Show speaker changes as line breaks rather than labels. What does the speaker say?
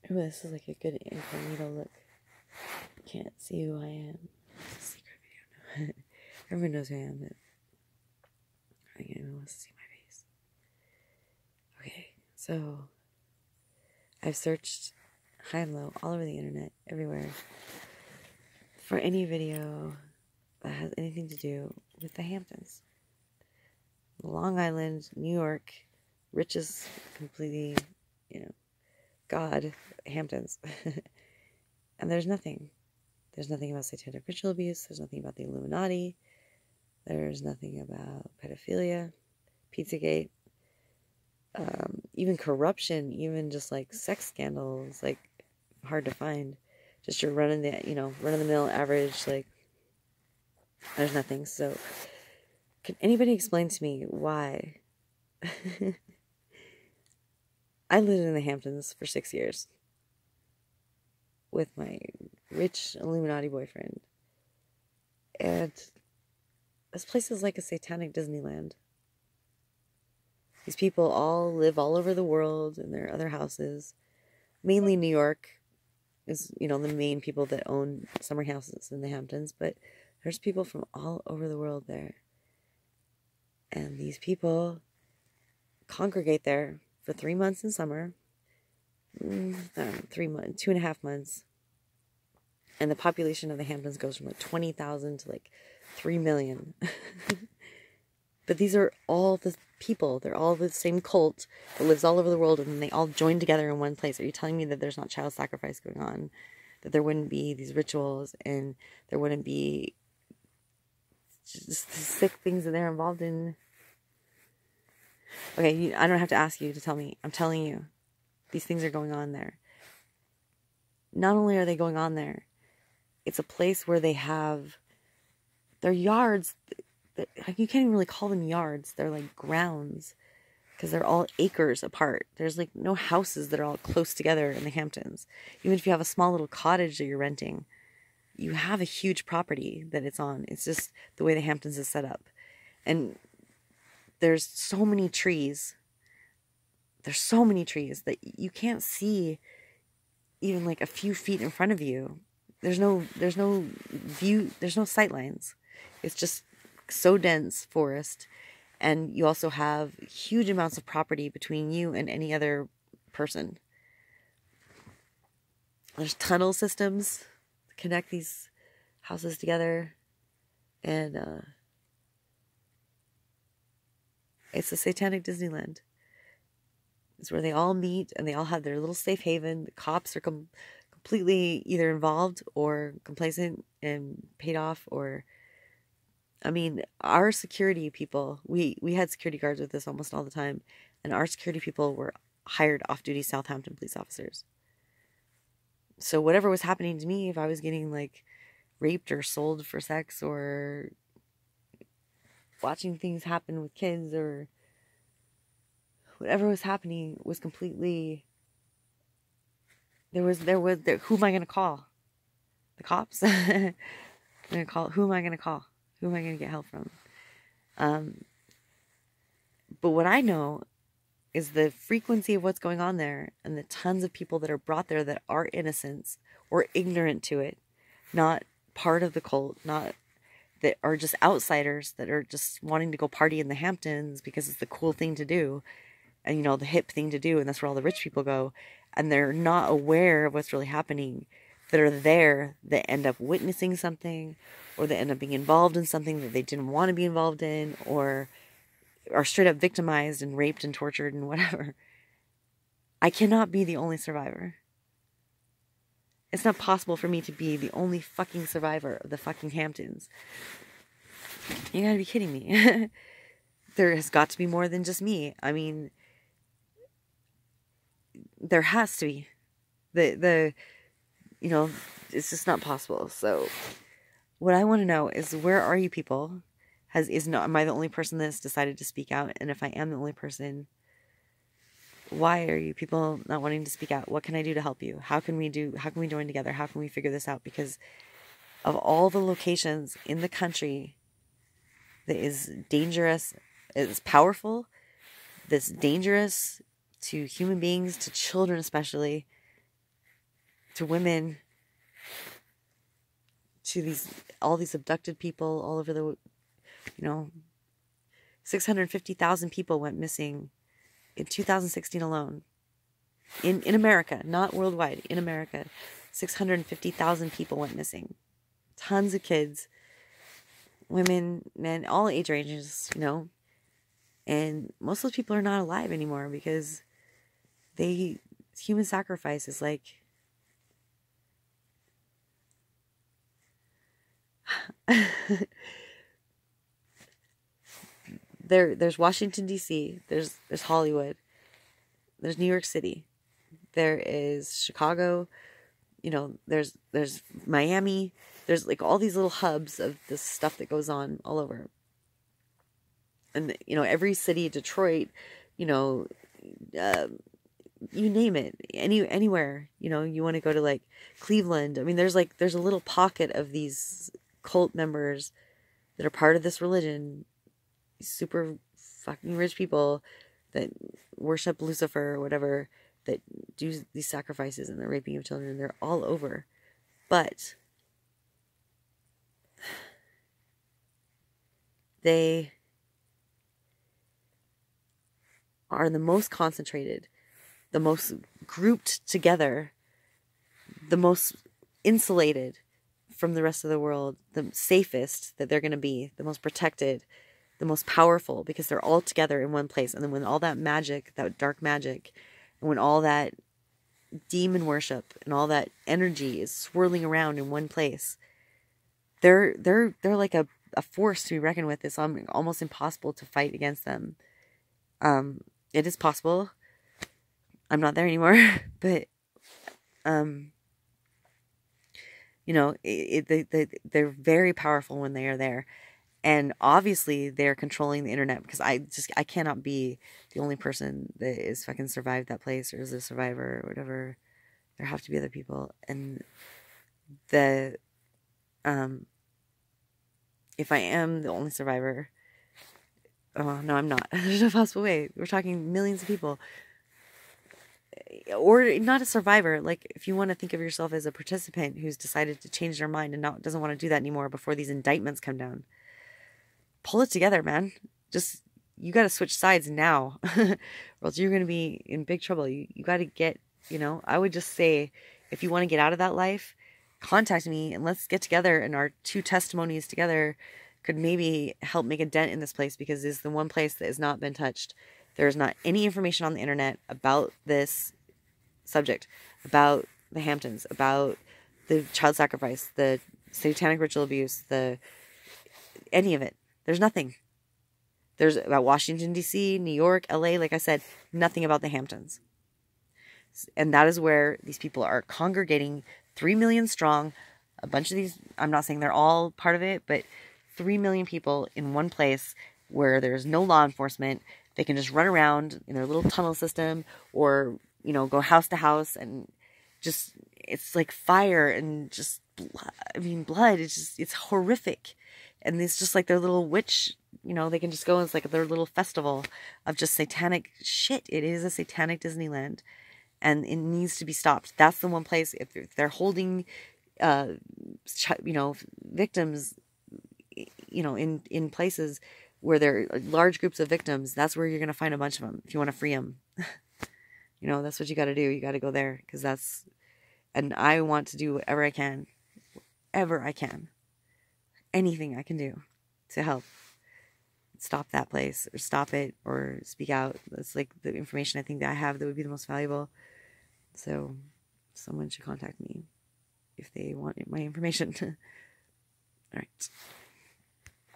Ooh, this is like a good incognito look. Can't see who I am. It's a secret video. Everyone knows who I am, but I think anyone wants to see my face. Okay, so I've searched high and low all over the internet, everywhere, for any video that has anything to do with the Hamptons. Long Island, New York, richest, completely, God, Hamptons. And there's nothing. There's nothing about satanic ritual abuse. There's nothing about the Illuminati. There's nothing about pedophilia, Pizzagate, even corruption, even just like sex scandals, like hard to find. Just your run-of-the-mill average, like there's nothing. So can anybody explain to me why? I lived in the Hamptons for 6 years with my rich Illuminati boyfriend. And this place is like a satanic Disneyland. These people all live all over the world in their other houses. Mainly New York is, the main people that own summer houses in the Hamptons. But there's people from all over the world there. And these people congregate there for 3 months in summer. 3 months, 2.5 months. And the population of the Hamptons goes from like 20,000 to like 3 million. But these are all the people. They're all the same cult that lives all over the world, and they all join together in one place. Are you telling me that there's not child sacrifice going on? That there wouldn't be these rituals, and there wouldn't be just the sick things that they're involved in? Okay, I don't have to ask you to tell me. I'm telling you. These things are going on there. Not only are they going on there, it's a place where they have their yards. You can't even really call them yards. They're like grounds because they're all acres apart. There's like no houses that are all close together in the Hamptons. Even if you have a small little cottage that you're renting, you have a huge property that it's on. It's just the way the Hamptons is set up. And there's so many trees. There's so many trees that you can't see even like a few feet in front of you. There's no view, there's no sight lines. It's just so dense forest. And you also have huge amounts of property between you and any other person. There's tunnel systems to connect these houses together. And it's a satanic Disneyland. It's where they all meet and they all have their little safe haven. The cops are completely either involved or complacent and paid off. Or, I mean, our security people, we had security guards with us almost all the time. And our security people were hired off-duty Southampton police officers. So whatever was happening to me, if I was getting like raped or sold for sex or watching things happen with kids or whatever was happening was completely, who am I going to call? The cops? Who am I going to call? Who am I going to get help from? But what I know is the frequency of what's going on there and the tons of people that are brought there that are innocents or ignorant to it, not part of the cult, not that are just outsiders that are just wanting to go party in the Hamptons because it's the cool thing to do. And, the hip thing to do, and that's where all the rich people go, and they're not aware of what's really happening, that are there, that end up witnessing something, or they end up being involved in something that they didn't want to be involved in, or are straight up victimized and raped and tortured and whatever. I cannot be the only survivor. It's not possible for me to be the only fucking survivor of the fucking Hamptons. You gotta be kidding me. There has got to be more than just me. I mean, there has to be. It's just not possible. So what I want to know is, where are you people? Am I the only person that's decided to speak out? And if I am the only person, why are you people not wanting to speak out? What can I do to help you? How can we join together? How can we figure this out? Because of all the locations in the country that is dangerous, is powerful, that's dangerous to human beings, to children especially, to women, to all these abducted people all over the, 650,000 people went missing in 2016 alone. In America, not worldwide, in America. 650,000 people went missing. Tons of kids, women, men, all age ranges, And most of those people are not alive anymore because human sacrifice is like... There's Washington, D.C., there's Hollywood, there's New York City, there is Chicago, there's Miami, there's like all these little hubs of this stuff that goes on all over. And, every city, Detroit, you name it, anywhere, you want to go to like Cleveland. I mean, there's a little pocket of these cult members that are part of this religion, super fucking rich people that worship Lucifer or whatever, that do these sacrifices and the raping of children. They're all over. But they are the most concentrated, the most grouped together, the most insulated from the rest of the world, the safest that they're going to be, the most protected, the most powerful, because they're all together in one place. And then when all that magic, that dark magic, and when all that demon worship and all that energy is swirling around in one place, they're like a force to be reckoned with. It's almost impossible to fight against them. It is possible. I'm not there anymore, but they're very powerful when they are there. And obviously they're controlling the internet, because I cannot be the only person that is fucking survived that place or is a survivor or whatever. There have to be other people. And if I am the only survivor, oh no, I'm not. There's no possible way. We're talking millions of people. Or not a survivor. Like, if you want to think of yourself as a participant who's decided to change their mind and doesn't want to do that anymore before these indictments come down, pull it together, man. You got to switch sides now, or else you're going to be in big trouble. You got to get, I would just say, if you want to get out of that life, contact me and let's get together, and our two testimonies together could maybe help make a dent in this place, because it's the one place that has not been touched. There is not any information on the internet about this subject, about the Hamptons, about the child sacrifice, the satanic ritual abuse, any of it. There's nothing. There's about Washington, D.C., New York, L.A., like I said, nothing about the Hamptons. And that is where these people are congregating, 3 million strong. A bunch of these, I'm not saying they're all part of it, but 3 million people in one place where there's no law enforcement. They can just run around in their little tunnel system, or, go house to house, and just, it's like fire and just blood. It's horrific. And it's just like their little witch, they can just go, it's like their little festival of just satanic shit. It is a satanic Disneyland, and it needs to be stopped. That's the one place, if they're holding, victims, in places where there are large groups of victims, that's where you're going to find a bunch of them if you want to free them. That's what you got to do. You got to go there, because and I want to do whatever I can, anything I can do to help stop that place, or stop it, or speak out. That's like the information I think that I have that would be the most valuable. So someone should contact me if they want my information. All right.